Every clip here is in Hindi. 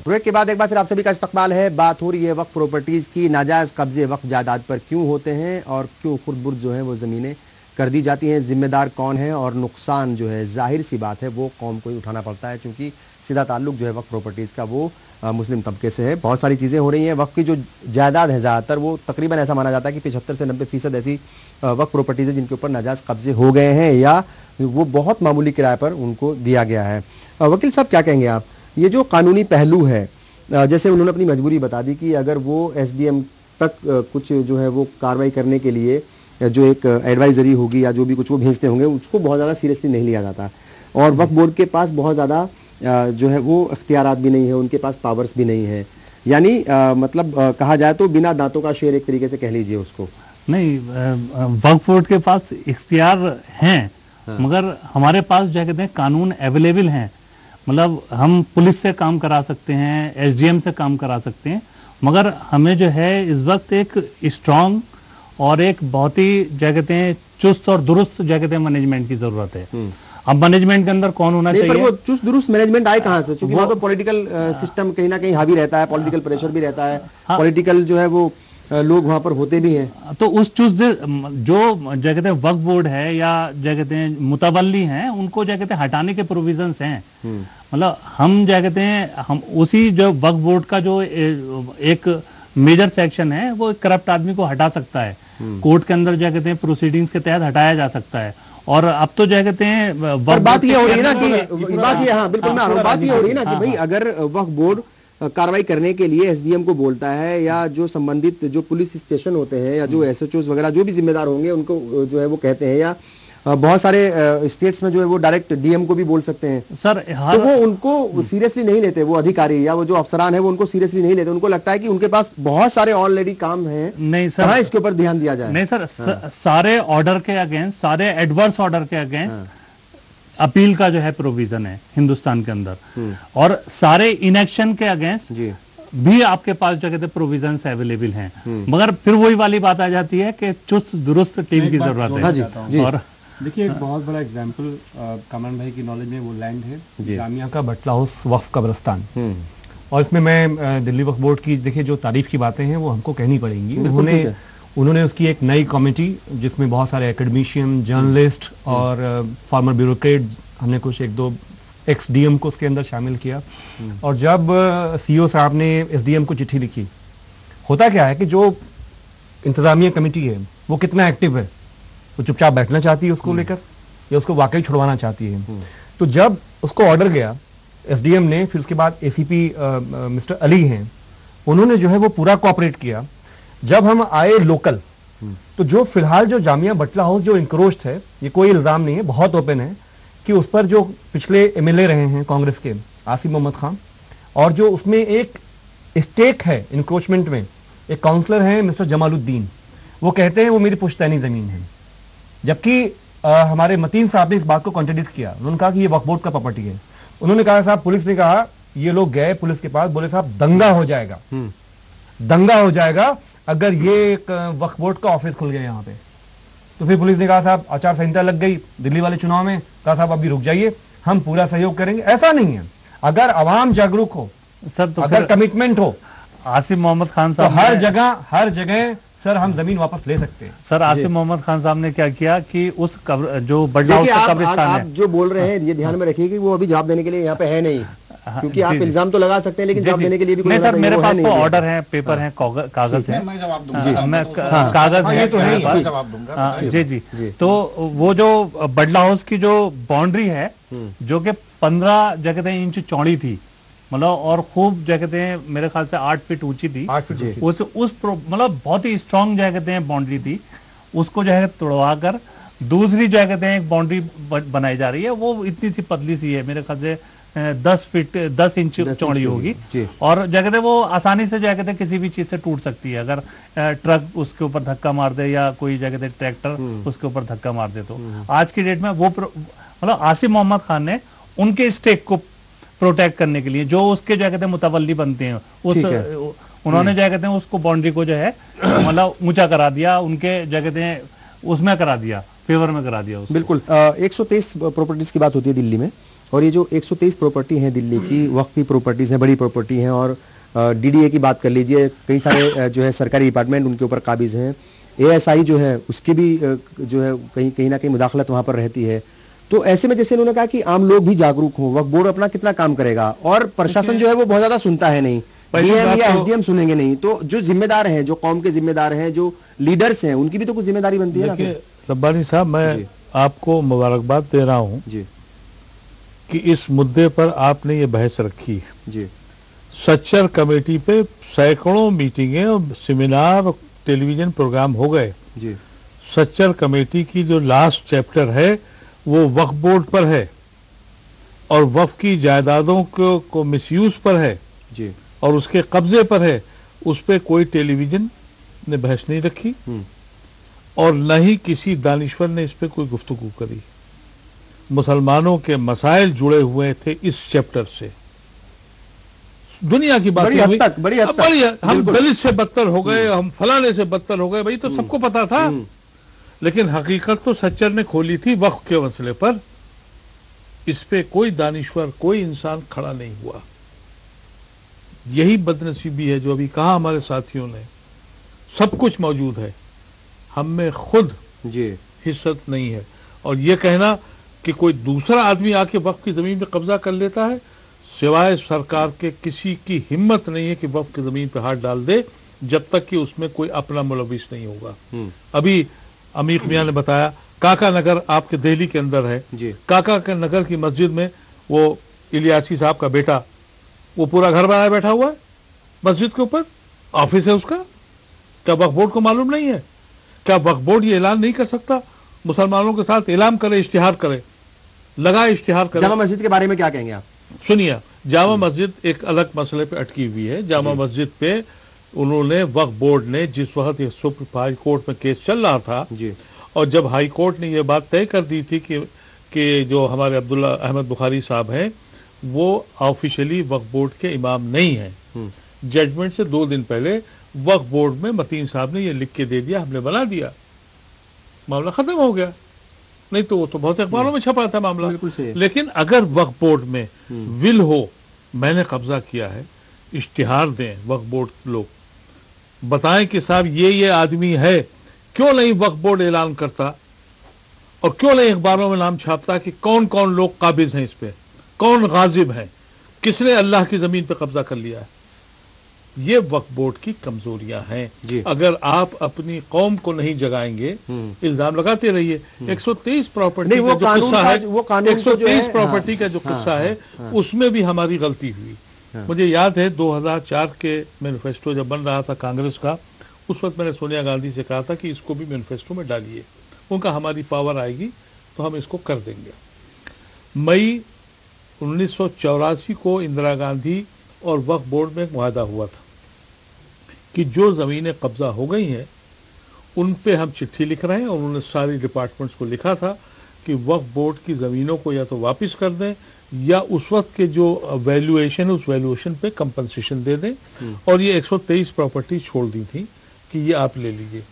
ब्रेक के बाद एक बार फिर आप सभी का इस्तकबाल है। बात हो रही है वक्फ प्रॉपर्टीज की। नाजायज कब्जे वक्फ जायदाद पर क्यों होते हैं और क्यों खुर्द-बुर्द जो है वो ज़मीनें कर दी जाती हैं, जिम्मेदार कौन है और नुकसान जो है जाहिर सी बात है वो कौम को ही उठाना पड़ता है, क्योंकि सीधा ताल्लुक जो है वक्फ प्रॉपर्टीज़ का वो मुस्लिम तबके से है। बहुत सारी चीज़ें हो रही हैं। वक्फ की जो जायदाद है ज़्यादातर वो तकरीबन ऐसा माना जाता है कि 75 से 90% ऐसी वक्फ प्रॉपर्टीज़ है जिनके ऊपर नाजायज़ कब्जे हो गए हैं या वो बहुत मामूली किराए पर उनको दिया गया है। वकील साहब क्या कहेंगे आप, ये जो कानूनी पहलू है, जैसे उन्होंने अपनी मजबूरी बता दी कि अगर वो एसडीएम तक कुछ जो है वो कार्रवाई करने के लिए जो एक एडवाइजरी होगी या जो भी कुछ वो भेजते होंगे उसको बहुत ज़्यादा सीरियसली नहीं लिया जाता, और वक्फ बोर्ड के पास बहुत ज़्यादा जो है वो इख्तियारात भी नहीं है, उनके पास पावर्स भी नहीं है। यानी मतलब कहा जाए तो बिना दांतों का शेर एक तरीके से कह लीजिए उसको। नहीं, वक्फ बोर्ड के पास इख्तियार हैं, मगर हमारे पास जो कहते हैं कानून अवेलेबल हैं। मतलब हम पुलिस से काम करा सकते हैं, एसडीएम से काम करा सकते हैं, मगर हमें जो है इस वक्त एक स्ट्रांग और एक बहुत ही क्या कहते हैं चुस्त और दुरुस्त क्या कहते हैं मैनेजमेंट की जरूरत है। अब मैनेजमेंट के अंदर कौन होना चाहिए? पर वो चुस्त दुरुस्त मैनेजमेंट आए कहाँ से? क्योंकि वहाँ तो पॉलिटिकल सिस्टम कहीं ना कहीं हावी रहता है, पॉलिटिकल प्रेशर भी रहता है, पॉलिटिकल जो है वो लोग वहां पर होते भी हैं। तो उस चुस्त जो क्या कहते हैं वक्फ बोर्ड है या क्या कहते हैं मुतवल्ली हैं, उनको क्या कहते हैं हटाने के प्रोविजंस हैं। मतलब हम क्या कहते हैं हम उसी जो वक्फ बोर्ड का जो एक मेजर सेक्शन है वो करप्ट आदमी को हटा सकता है, कोर्ट के अंदर क्या कहते हैं प्रोसीडिंग्स के तहत हटाया जा सकता है। और अब तो क्या कहते हैं बात ये हो रही है ना कि बात ये, हाँ बिल्कुल मैं बात ये हो रही है ना कि भाई अगर वक्फ बोर्ड कार्रवाई करने के लिए एसडीएम को बोलता है या जो संबंधित जो पुलिस स्टेशन होते हैं या जो एसएचओस वगैरह जो भी जिम्मेदार होंगे उनको जो है वो कहते हैं, या बहुत सारे स्टेट्स में जो है वो डायरेक्ट डीएम को भी बोल सकते हैं सर, तो वो उनको सीरियसली नहीं लेते, वो अधिकारी या वो जो अफसरान है वो उनको सीरियसली नहीं लेते। उनको लगता है कि उनके पास बहुत सारे ऑलरेडी काम हैं, नहीं सर, कहाँ इसके ऊपर ध्यान दिया जाए। नहीं सर, सारे ऑर्डर के अगेंस्ट, सारे एडवर्स ऑर्डर के अगेंस्ट अपील का जो है प्रोविजन है हिंदुस्तान के अंदर, और सारे इनएक्शन के अगेंस्ट भी आपके पास जो कहते हैं प्रोविजंस अवेलेबल हैं। मगर फिर वही वाली बात आ जाती है कि चुस्त दुरुस्त टीम की जरूरत है। और देखिए एक बहुत बड़ा एग्जांपल कामरान भाई की नॉलेज में वो लैंड है जामिया का बटला हाउस वक्फ कब्रिस्तान, और इसमें मैं दिल्ली वक्फ बोर्ड की देखिए जो तारीफ की बातें हैं वो हमको कहनी पड़ेंगी। उन्होंने उसकी एक नई कमेटी जिसमें बहुत सारे एकेडमिशियन, जर्नलिस्ट और फॉर्मर ब्यूरोक्रेट, हमने कुछ एक दो एक्स-डीएम को उसके अंदर शामिल किया। और जब सीईओ साहब ने एसडीएम को चिट्ठी लिखी, होता क्या है कि जो इंतजामिया कमेटी है वो कितना एक्टिव है, वो चुपचाप बैठना चाहती है उसको लेकर या उसको वाकई छुड़वाना चाहती है। तो जब उसको ऑर्डर गया एसडीएम ने, फिर उसके बाद एसीपी मिस्टर अली हैं, उन्होंने जो है वो पूरा कोऑपरेट किया। जब हम आए लोकल, तो जो फिलहाल जो जामिया बटला हाउस जो इंक्रोच्ड है, ये कोई इल्जाम नहीं है, बहुत ओपन है कि उस पर जो पिछले एमएलए रहे हैं कांग्रेस के आसिम मोहम्मद खान, और जो उसमें एक स्टेक है इंक्रोचमेंट में, एक काउंसलर हैं मिस्टर जमालुद्दीन, वो कहते हैं वो मेरी पुश्तैनी जमीन है। जबकि हमारे मतीन साहब ने इस बात को कॉन्ट्रडिक्ट किया, उन्होंने कहा कि ये वक्फ बोर्ड का प्रॉपर्टी है। उन्होंने कहा साहब, पुलिस ने कहा, ये लोग गए पुलिस के पास, बोले साहब दंगा हो जाएगा, दंगा हो जाएगा अगर ये एक वक्फ बोर्ड का ऑफिस खुल गया यहाँ पे। तो फिर पुलिस ने कहा साहब आचार संहिता लग गई दिल्ली वाले चुनाव में, कहा साहब अभी रुक जाइए, हम पूरा सहयोग करेंगे। ऐसा नहीं है, अगर आवाम जागरूक हो सर, तो अगर कमिटमेंट हो, आसिम मोहम्मद खान साहब तो हर जगह सर हम जमीन वापस ले सकते हैं। सर आसिम मोहम्मद खान साहब ने क्या किया कि उस जो बटला हाउस का कब्रिस्तान है, आप जो बोल रहे हैं ये ध्यान में रखिए कि वो अभी जवाब देने के लिए यहाँ पे है नहीं, क्योंकि आप इल्जाम तो लगा सकते हैं लेकिन जवाब देने के लिए भी नहीं सर, मेरे पास तो ऑर्डर है, पेपर है, कागज है, मैं जवाब दूंगा, मैं कागज है तो है, जवाब दूंगा। जी। तो वो जो बटला हाउस की जो बाउंड्री है जो कि 15 क्या कहते हैं इंच चौड़ी थी, मतलब और खूब क्या कहते हैं मेरे ख्याल से 8 फीट ऊंची थी, उस मतलब बहुत ही स्ट्रांग क्या कहते हैं बाउंड्री थी, उसको जो है तोड़वा कर दूसरी जो कहते हैं एक बाउंड्री बनाई जा रही है। वो इतनी सी पतली सी है, मेरे ख्याल से 10 इंच चौड़ी होगी, और क्या कहते हैं वो आसानी से क्या कहते हैं किसी भी चीज से टूट सकती है, अगर ट्रक उसके ऊपर धक्का मार दे या कोई क्या कहते हैं ट्रैक्टर उसके ऊपर धक्का मार दे। तो आज की डेट में वो मतलब आसिम मोहम्मद खान ने उनके स्टेक को प्रोटेक्ट करने के लिए जो उसके जो कहते हैं मुतवल्ली बनते हैं, उस उन्होंने जो कहते हैं उसको बाउंड्री को जो है मतलब ऊंचा करा दिया, उनके जो कहते हैं उसमें करा दिया, फेवर में करा दिया उसको। बिल्कुल 123 प्रॉपर्टीज की बात होती है दिल्ली में, और ये जो 123 प्रॉपर्टी हैं दिल्ली की, वक्फ की प्रॉपर्टीज हैं, बड़ी प्रॉपर्टी हैं, और डीडीए की बात कर लीजिए, कई सारे जो है सरकारी डिपार्टमेंट उनके ऊपर काबिज हैं, एएसआई जो है उसकी भी जो है कहीं ना कहीं मुदाखलत वहाँ पर रहती है। तो ऐसे में जैसे उन्होंने कहा कि आम लोग भी जागरूक हों, वक्फ बोर्ड अपना कितना काम करेगा, और प्रशासन जो है वो बहुत ज्यादा सुनता है नहीं, डीएम या एसडीएम सुनेंगे नहीं, तो जो जिम्मेदार हैं, जो कौम के जिम्मेदार हैं, जो लीडर्स हैं, उनकी भी तो कुछ जिम्मेदारी बनती है ना। रब्बानी साहब, मैं आपको मुबारकबाद दे रहा हूँ जी कि इस मुद्दे पर आपने ये बहस रखी है। जी सच्चर कमेटी पे सैकड़ों मीटिंगें और सेमिनार और टेलीविजन प्रोग्राम हो गए। जी सच्चर कमेटी की जो लास्ट चैप्टर है वो वक्फ बोर्ड पर है और वक्फ की जायदादों को मिसयूज पर है जी और उसके कब्जे पर है। उस पर कोई टेलीविजन ने बहस नहीं रखी और न ही किसी दानिश्वर ने इस पे कोई गुफ्तगू करी। मुसलमानों के मसाइल जुड़े हुए थे इस चैप्टर से। दुनिया की बात बड़ी हद तक हम दलित से बदतर हो गए, हम फलाने से बदतर हो गए, भाई तो सबको पता था। लेकिन हकीकत तो सच्चर ने खोली थी वक्फ के मसले पर। इस पे कोई दानिश्वर, कोई इंसान खड़ा नहीं हुआ। यही बदनसीबी है जो अभी कहा हमारे साथियों ने। सब कुछ मौजूद है, हम में खुद जी हिस्सत नहीं है। और ये कहना कि कोई दूसरा आदमी आके वक्फ की जमीन पे कब्जा कर लेता है, सिवाय सरकार के किसी की हिम्मत नहीं है कि वक्फ की जमीन पे हाथ डाल दे जब तक कि उसमें कोई अपना मुलविस नहीं होगा। अभी अमीक मियां ने बताया काका नगर आपके दिल्ली के अंदर है जी। काका के नगर की मस्जिद में वो इलियासी साहब का बेटा वो पूरा घर बनाया बैठा हुआ है, मस्जिद के ऊपर ऑफिस है उसका। क्या वक्फ बोर्ड को मालूम नहीं है? क्या वक्फ बोर्ड ये ऐलान नहीं कर सकता? मुसलमानों के साथ ऐलान करे, इश्तिहार करे, लगा इश्तिहार करे। जामा मस्जिद के बारे में क्या कहेंगे आप? सुनिए, जामा मस्जिद एक अलग मसले पे अटकी हुई है। जामा मस्जिद पे उन्होंने वक्फ बोर्ड ने जिस वक्त ये सुप्रीम हाई कोर्ट में केस चल रहा था जी। और जब हाई कोर्ट ने ये बात तय कर दी थी कि जो हमारे अब्दुल्ला अहमद बुखारी साहब हैं वो ऑफिशियली वक्फ बोर्ड के इमाम नहीं हैं, जजमेंट से 2 दिन पहले वक्फ बोर्ड में मतीन साहब ने ये लिख के दे दिया, हमने बना दिया, मामला खत्म हो गया। नहीं तो वो तो बहुत अखबारों में छपा था मामला। लेकिन अगर वक्फ बोर्ड में विल हो, मैंने कब्जा किया है, इश्तिहार दें वक्फ बोर्ड लोग, बताएं कि साहब ये आदमी है, क्यों नहीं वक्फ बोर्ड ऐलान करता और क्यों नहीं अखबारों में नाम छापता कि कौन कौन लोग काबिज हैं इस पे, कौन गाजिब हैं, किसने अल्लाह की जमीन पे कब्जा कर लिया है। ये वक्फ बोर्ड की कमजोरियां हैं। अगर आप अपनी कौम को नहीं जगाएंगे, इल्जाम लगाते रहिए। 123 प्रॉपर्टी का जो किस्सा है, 123 प्रॉपर्टी का जो किस्सा है उसमें भी हमारी गलती हुई। मुझे याद है 2004 के मैनिफेस्टो जब बन रहा था कांग्रेस का, उस वक्त मैंने सोनिया गांधी से कहा था कि इसको भी मैनिफेस्टो में डालिए। उनका हमारी पावर आएगी तो हम इसको कर देंगे। मई 1984 को इंदिरा गांधी और वक्फ बोर्ड में एक वादा हुआ था कि जो ज़मीनें कब्जा हो गई हैं उन पे हम चिट्ठी लिख रहे हैं, और उन्होंने सारी डिपार्टमेंट्स को लिखा था कि वक्फ बोर्ड की ज़मीनों को या तो वापस कर दें या उस वक्त के जो वैल्यूएशन है उस वैल्यूएशन पे कंपनसेशन दे दें। और ये 123 प्रॉपर्टी छोड़ दी थी कि ये आप ले लीजिए।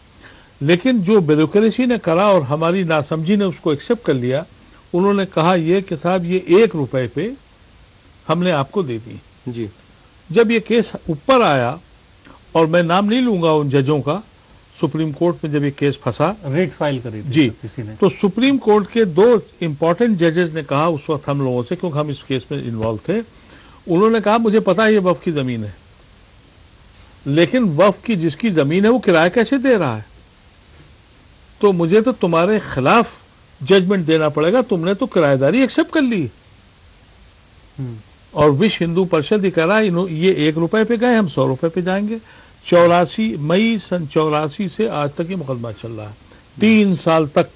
लेकिन जो ब्यूरोक्रेसी ने करा और हमारी नासमझी ने उसको एक्सेप्ट कर लिया, उन्होंने कहा ये कि साहब ये 1 रुपए पे हमने आपको दे दी जी। जब ये केस ऊपर आया, और मैं नाम नहीं लूंगा उन जजों का, सुप्रीम कोर्ट में जब ये केस फंसा, रेट फाइल करी थी जी किसी ने, तो सुप्रीम कोर्ट के 2 इंपॉर्टेंट जजेस ने कहा उस वक्त हम लोगों से, क्योंकि हम इस केस में इन्वॉल्व थे, उन्होंने कहा मुझे पता है ये वक्फ की जमीन है, लेकिन वक्फ की जिसकी जमीन है वो किराया कैसे दे रहा है, तो मुझे तो तुम्हारे खिलाफ जजमेंट देना पड़ेगा, तुमने तो किराएदारी एक्सेप्ट कर ली। और विश्व हिंदू परिषद कह रहा है ये 1 रुपए पे गए, हम 100 रुपए पे जाएंगे। 84 मई सन 84 से आज तक ये मुकदमा चल रहा है। 3 साल तक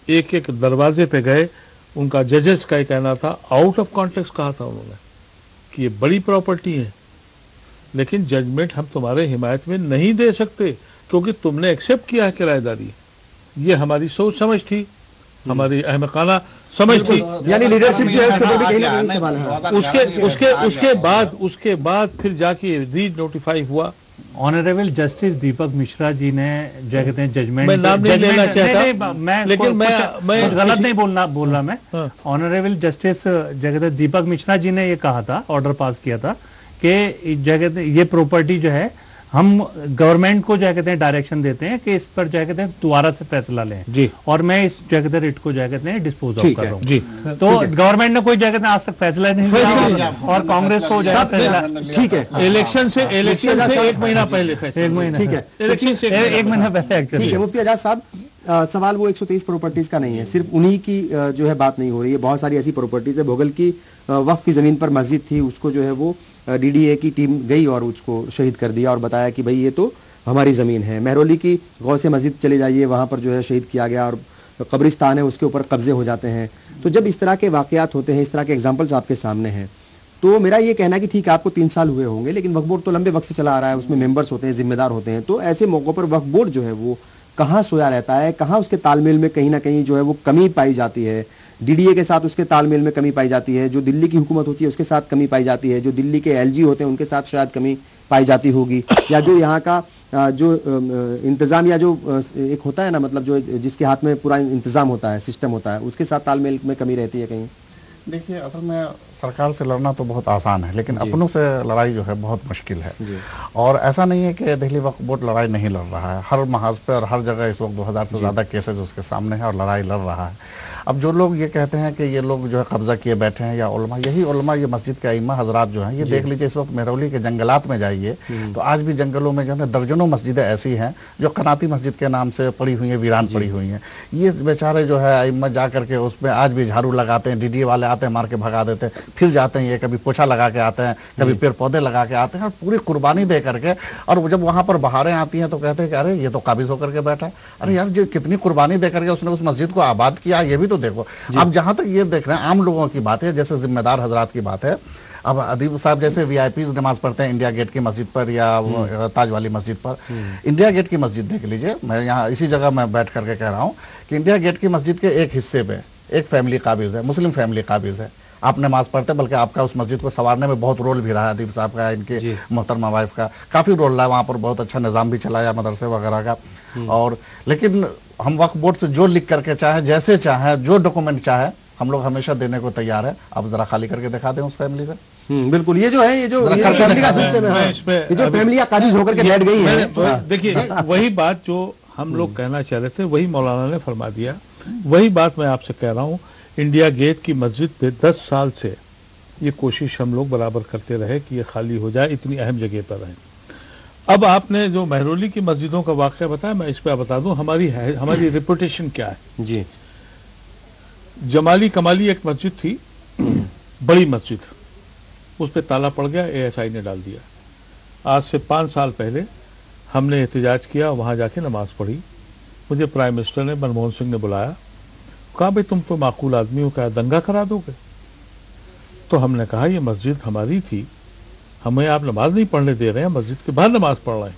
एक एक दरवाजे पे गए। उनका जजेस का कहना था, आउट ऑफ कॉन्टेक्स्ट कहा था उन्होंने कि ये बड़ी प्रॉपर्टी है, लेकिन जजमेंट हम तुम्हारे हिमायत में नहीं दे सकते क्योंकि तुमने एक्सेप्ट किया है किराएदारी। ये हमारी सोच समझ थी, हमारी अहमकाना समझ थी। यानी लीडरशिप जो है उसके ऊपर भी कहीं ना कहीं सवाल है। उसके बाद फिर जाके री नोटिफाई हुआ ऑनरेबल जस्टिस दीपक मिश्रा जी ने जो कहते हैं जजमेंट, मैं नाम नहीं लेना चाहता, मैं लेकिन मैं गलत नहीं बोल रहा मैं। ऑनरेबल जस्टिस जो कहते हैं दीपक मिश्रा जी ने ये कहा था, ऑर्डर पास किया था कि जो कहते हैं ये प्रॉपर्टी जो है हम गवर्नमेंट को जो कहते हैं डायरेक्शन देते हैं कि इस पर जो कहते हैं दोबारा से फैसला लें जी, और मैं इस जो कहते हैं रिट को जो कहते हैं डिस्पोज ऑफ कर रहा हूँ जी। तो गवर्नमेंट ने कोई जो कहते हैं आज तक फैसला नहीं लिया और कांग्रेस को ठीक है, इलेक्शन से 1 महीना पहले फैसला, 1 महीना, ठीक है, इलेक्शन से 1 महीना पहले एक्चुअली। ठीक है मुफ्ती आजाद साहब, सवाल वो 123 प्रॉपर्टीज का नहीं है, सिर्फ उन्हीं की जो है बात नहीं हो रही है, बहुत सारी ऐसी प्रॉपर्टीज है। भोगल की वक्फ की जमीन पर मस्जिद थी, उसको जो है वो डीडीए की टीम गई और उसको शहीद कर दिया और बताया कि भाई ये तो हमारी ज़मीन है। महरौली की गौसे मस्जिद चले जाइए, वहाँ पर जो है शहीद किया गया और कब्रिस्तान है उसके ऊपर कब्जे हो जाते हैं। तो जब इस तरह के वाक़यात होते हैं, इस तरह के एग्जाम्पल्स आपके सामने हैं, तो मेरा ये कहना है कि ठीक है आपको 3 साल हुए होंगे, लेकिन वक्फ बोर्ड तो लंबे वक्त से चला आ रहा है, उसमें मेंबर्स होते हैं, जिम्मेदार होते हैं। तो ऐसे मौक़ों पर वक्फ बोर्ड जो है वो कहाँ सोया रहता है, कहाँ उसके तालमेल में कहीं ना कहीं जो है वो कमी पाई जाती है। डीडीए के साथ उसके तालमेल में कमी पाई जाती है, जो दिल्ली की हुकूमत होती है उसके साथ कमी पाई जाती है, जो दिल्ली के एलजी होते हैं उनके साथ शायद कमी पाई जाती होगी, या जो यहाँ का जो इंतज़ाम या जो एक होता है ना, मतलब जो जिसके हाथ में पूरा इंतज़ाम होता है, सिस्टम होता है, उसके साथ तालमेल में कमी रहती है कहीं। देखिए, असल में सरकार से लड़ना तो बहुत आसान है, लेकिन अपनों से लड़ाई जो है बहुत मुश्किल है। और ऐसा नहीं है कि दिल्ली वक्फ बोर्ड लड़ाई नहीं लड़ रहा है, हर महाज पे और हर जगह इस वक्त 2000 से ज़्यादा केसेज उसके सामने हैं और लड़ाई लड़ रहा है। अब जो लोग ये कहते हैं कि ये लोग जो है कब्जा किए बैठे हैं या उलमा, यही उलमा ये मस्जिद के अइम्मा हजरात जो हैं, ये देख लीजिए इस वक्त महरौली के जंगलात में जाइए तो आज भी जंगलों में जो है दर्जनों मस्जिदें ऐसी हैं जो कनाती मस्जिद के नाम से पड़ी हुई हैं, वीरान पड़ी हुई हैं। ये बेचारे जो है अइम्मा जा करके उसमें आज भी झाड़ू लगाते हैं, डीडीए वाले आते हैं मार के भगा देते हैं, फिर जाते हैं, ये कभी पोछा लगा के आते हैं, कभी पेड़ पौधे लगा के आते हैं और पूरी कुर्बानी दे करके। और जब वहाँ पर बहारें आती हैं तो कहते हैं कि अरे ये तो काबिज होकर के बैठा है। अरे यार, जो कितनी कुर्बानी दे करके उसने उस मस्जिद को आबाद किया, ये भी तो देखो। अब जहाँ तक ये देख रहे हैं आम लोगों की बात है, जैसे जिम्मेदार हजरात की बात है, अब अदीब साहब जैसे वीआईपीज नमाज पढ़ते हैं इंडिया गेट की मस्जिद पर या ताज वाली मस्जिद पर। इंडिया गेट की मस्जिद देख लीजिए, मैं यहाँ इसी जगह मैं बैठ करके कह रहा हूँ कि इंडिया गेट की मस्जिद के एक हिस्से पे एक फैमिली काबिज है, मुस्लिम फैमिली काबिज है। आप नमाज पढ़ते हैं, बल्कि आपका उस मस्जिद को संवारने में बहुत रोल भी रहा है अदीब साहब का, इनके मोहतरमा वाइफ का काफ़ी रोल रहा है, वहाँ पर बहुत अच्छा निज़ाम भी चलाया मदरसे वगैरह का। और लेकिन हम वक्फ बोर्ड से जो लिख करके चाहे, जैसे चाहे, जो डॉक्यूमेंट चाहे, हम लोग हमेशा देने को तैयार है। आप जरा खाली करके दिखा दें उस फैमिली से। बिल्कुल, ये जो है ये जो फैमिली का सिस्टम है, ये जो फैमिली काबिज होकर के बैठ गई है। देखिए, वही बात जो हम लोग कहना चाह रहे थे वही मौलाना ने फरमा दिया। वही बात मैं आपसे कह रहा हूँ, इंडिया गेट की मस्जिद पे 10 साल से ये कोशिश हम लोग बराबर करते रहे कि ये खाली हो जाए, इतनी अहम जगह पर है। अब आपने जो महरौली की मस्जिदों का वाक़या बताया, मैं इस पर बता दूं हमारी रेपुटेशन क्या है जी। जमाली कमाली एक मस्जिद थी, बड़ी मस्जिद, उस पर ताला पड़ गया, एएसआई ने डाल दिया। आज से 5 साल पहले हमने एहतजाज किया, वहाँ जाके नमाज पढ़ी। मुझे प्राइम मिनिस्टर ने, मनमोहन सिंह ने बुलाया, कहा भाई तुम तो माकूल आदमी हो, क्या दंगा करा दोगे? तो हमने कहा ये मस्जिद हमारी थी, हमें आप नमाज नहीं पढ़ने दे रहे हैं, मस्जिद के बाहर नमाज पढ़ रहे हैं।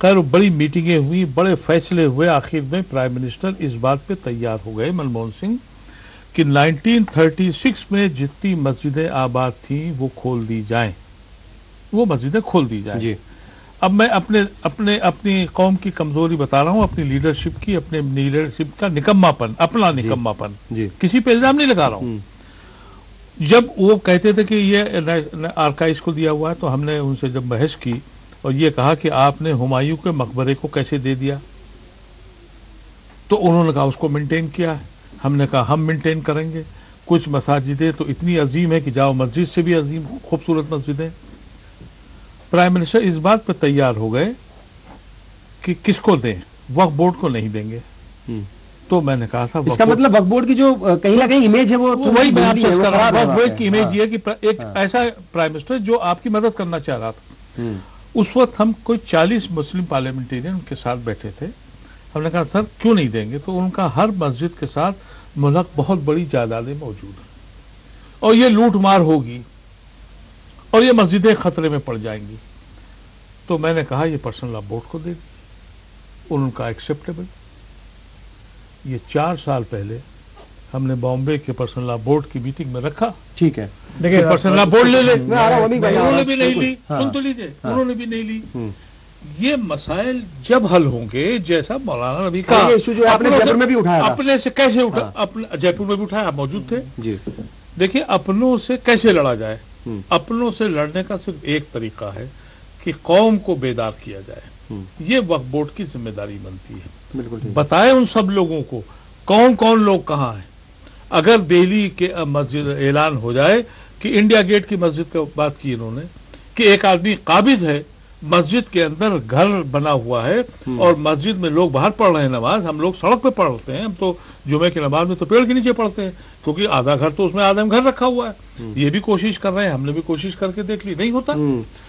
खैर बड़ी मीटिंगें हुई, बड़े फैसले हुए, आखिर में प्राइम मिनिस्टर इस बात पे तैयार हो गए मनमोहन सिंह कि 1936 में जितनी मस्जिदें आबाद थी वो खोल दी जाएं, वो मस्जिदें खोल दी जाएं। अब मैं अपनी कौम की कमजोरी बता रहा हूँ, अपनी लीडरशिप की, अपने लीडरशिप का निकम्मापन, अपना निकम्मापन, किसी पे इल्जाम नहीं लगा रहा हूँ। जब वो कहते थे कि ये आर्काइव्स को दिया हुआ है, तो हमने उनसे जब बहस की और ये कहा कि आपने हुमायूं के मकबरे को कैसे दे दिया, तो उन्होंने कहा उसको मेंटेन किया है। हमने कहा हम मेंटेन करेंगे। कुछ मसाजिदें तो इतनी अजीम है कि जाओ मस्जिद से भी अजीम खूबसूरत मस्जिदें। प्राइम मिनिस्टर इस बात पर तैयार हो गए कि किसको दें, वक्फ बोर्ड को नहीं देंगे। तो मैंने कहा था इसका मतलब वक्फ बोर्ड की जो कहीं ना कहीं इमेज है वो वही वक्फ बोर्ड की इमेज ये कि एक ऐसा प्राइम मिनिस्टर जो आपकी मदद करना चाह रहा था। उस वक्त हम कोई 40 मुस्लिम पार्लियामेंटेरियन उनके साथ बैठे थे। हमने कहा सर क्यों नहीं देंगे, तो उनका हर मस्जिद के साथ मुल्क बहुत बड़ी जायदादें मौजूद हैं और ये लूट मार होगी और ये मस्जिदें खतरे में पड़ जाएंगी। तो मैंने कहा ये पर्सनल लॉ बोर्ड को दे दी, उनका एक्सेप्टेबल। ये 4 साल पहले हमने बॉम्बे के पर्सनल लॉ बोर्ड की मीटिंग में रखा। ठीक है, देखिए पर्सनल लॉ बोर्ड ले ले, उन्होंने भी नहीं ली, सुन तो लीजिए, उन्होंने भी नहीं ली। ये मसाइल जब हल होंगे, जैसा मौलाना नबी का ये इशू जो है आपने जयपुर में भी उठाया था। अपने से कैसे उठा, अपने जयपुर में भी उठाया, आप मौजूद थे जी। देखिए, अपनों से कैसे लड़ा जाए। अपनों से लड़ने का सिर्फ एक तरीका है कि कौम को बेदार किया जाए। ये वक्फ बोर्ड की जिम्मेदारी बनती है। बिल्कुल ठीक। बताए उन सब लोगों को कौन कौन लोग कहाँ हैं। अगर दिल्ली के मस्जिद ऐलान हो जाए कि इंडिया गेट की मस्जिद की बात की इन्होंने, कि एक आदमी काबिज है, मस्जिद के अंदर घर बना हुआ है और मस्जिद में लोग बाहर पढ़ रहे हैं नमाज, हम लोग सड़क पे पढ़ते हैं, हम तो जुमे की नमाज में तो पेड़ के नीचे पढ़ते हैं, क्योंकि आधा घर तो उसमें आधा घर रखा हुआ है। ये भी कोशिश कर रहे हैं, हमने भी कोशिश करके देख ली, नहीं होता।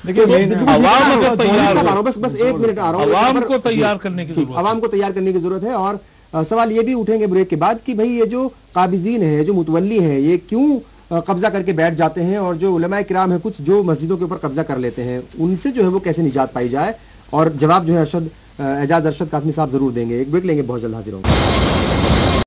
देखिए आवाम को तैयार, बस एक मिनट आ रहा हूँ। आवाम को तैयार करने की जरूरत, आवाम को तैयार करने की जरूरत है। और सवाल ये भी उठेंगे ब्रेक के बाद कि भाई ये जो काबिजीन है, जो मुतवल्ली है, ये क्यों कब्जा करके बैठ जाते हैं, और जो उलमाए किराम है कुछ जो मस्जिदों के ऊपर कब्जा कर लेते हैं, उनसे जो है वो कैसे निजात पाई जाए। और जवाब जो है एजाज अरशद कासमी साहब जरूर देंगे। एक ब्रेक लेंगे, बहुत जल्द हाजिर होंगे।